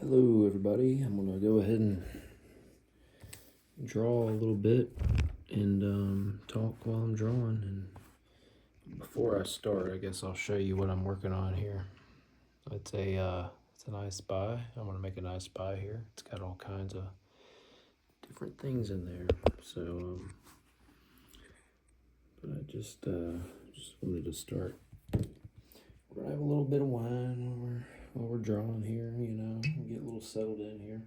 Hello everybody, I'm going to go ahead and draw a little bit and talk while I'm drawing. And before I start, I guess I'll show you what I'm working on here. It's an I Spy. I'm going to make an I Spy here. It's got all kinds of different things in there. So, but I just wanted to start. We're going to have a little bit of wine while we're drawing here, get a little settled in here.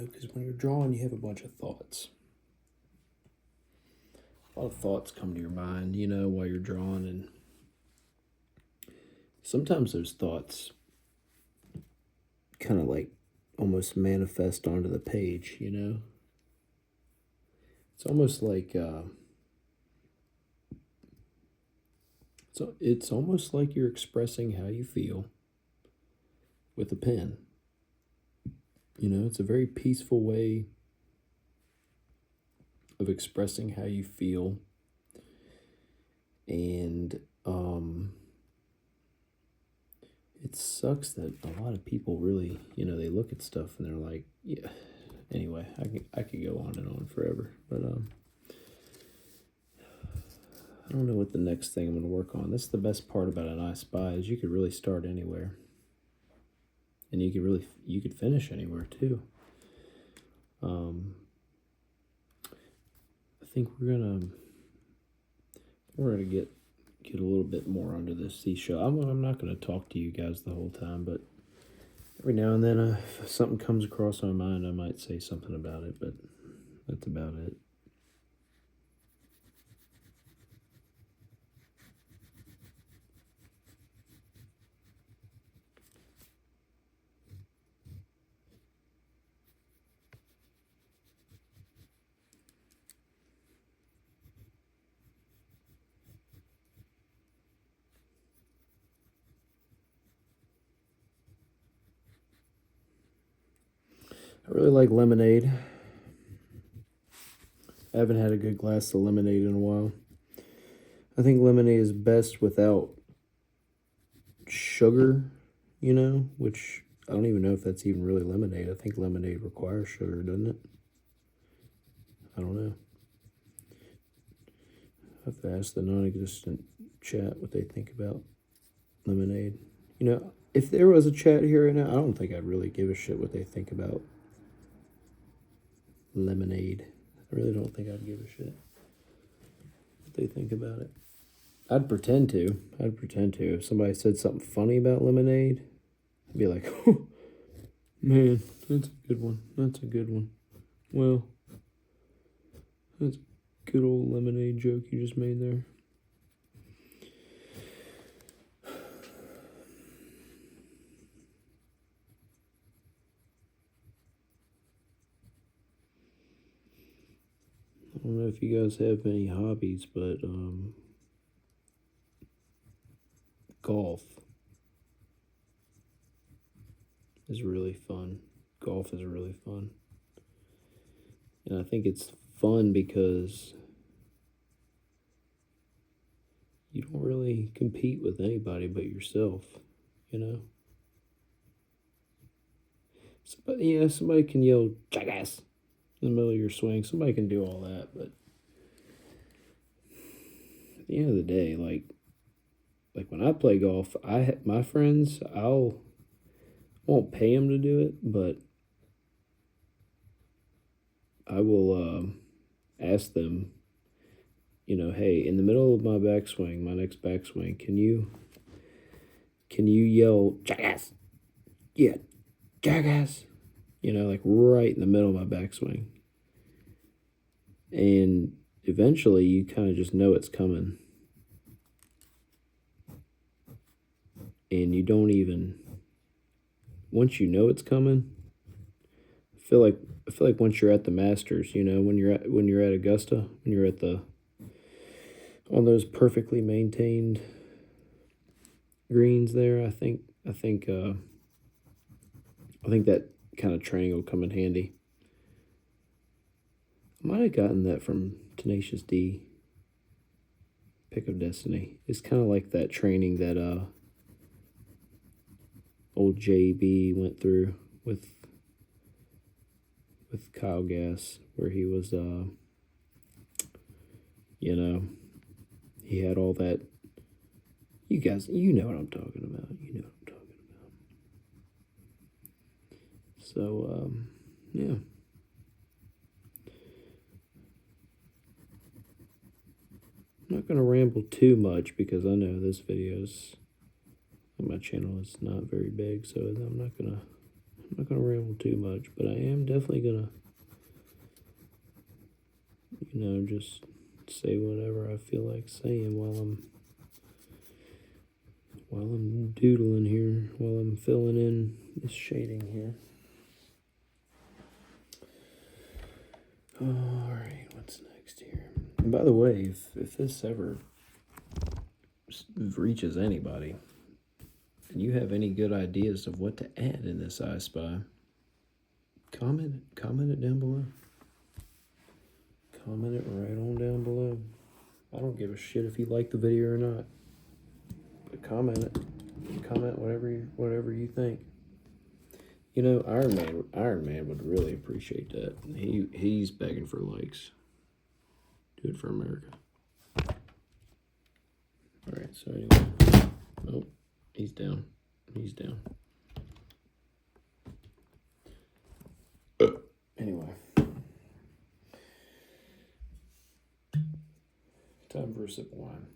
Because when you're drawing, you have a bunch of thoughts. A lot of thoughts come to your mind, while you're drawing, and sometimes those thoughts kind of like almost manifest onto the page, It's almost like it's almost like you're expressing how you feel with a pen. It's a very peaceful way of expressing how you feel. And it sucks that a lot of people really, they look at stuff and they're like, yeah. Anyway, I could go on and on forever, but I don't know what the next thing I'm going to work on. That's the best part about an I Spy is you could really start anywhere, and you could finish anywhere too. I think we're gonna get a little bit more onto this seashell. I'm not gonna talk to you guys the whole time, but every now and then, if something comes across my mind, I might say something about it. But that's about it. I really like lemonade. I haven't had a good glass of lemonade in a while. I think lemonade is best without sugar, which I don't even know if that's even really lemonade. I think lemonade requires sugar, doesn't it? I don't know. I have to ask the non-existent chat what they think about lemonade. If there was a chat here right now, I don't think I'd really give a shit what they think about lemonade. I really don't think I'd give a shit what they think about it. I'd pretend to. If somebody said something funny about lemonade, I'd be like, oh, man, that's a good one. Well, that's a good old lemonade joke you just made there. I don't know if you guys have any hobbies, but golf is really fun. Golf is really fun. And I think it's fun because you don't really compete with anybody but yourself, Somebody can yell, jackass, in the middle of your swing. Somebody can do all that, but at the end of the day, like when I play golf, my friends, won't pay them to do it, but I will ask them, hey, in the middle of my backswing, my next backswing, can you yell jackass? Yeah, jackass. Like right in the middle of my backswing. And eventually you kind of just know it's coming. And you don't even, once you know it's coming, I feel like once you're at the Masters, when you're at Augusta, when you're at on those perfectly maintained greens there, I think that kind of training will come in handy. I might have gotten that from Tenacious D. Pick of Destiny. It's kind of like that training that old JB went through with Kyle Gass, where he was, you know, he had all that. You guys, you know what I'm talking about. You know what I'm talking about. So, yeah. I'm not going to ramble too much because I know this video's, my channel is not very big, so I'm not gonna ramble too much, but I am definitely gonna, just say whatever I feel like saying while I'm doodling here, while I'm filling in this shading here. All right, what's next here? And by the way, if this ever reaches anybody, and you have any good ideas of what to add in this I Spy, comment it down below. Comment it right on down below. I don't give a shit if you like the video or not. But comment it. Comment whatever you think. You know, Iron Man would really appreciate that. He's begging for likes. Do it for America. Alright, so anyway. Oh, he's down. He's down. Anyway. Time for a sip of wine.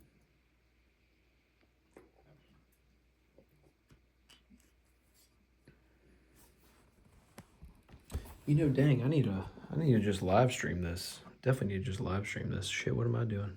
You know, dang, I need to just live stream this. Definitely need to just live stream this. Shit, what am I doing?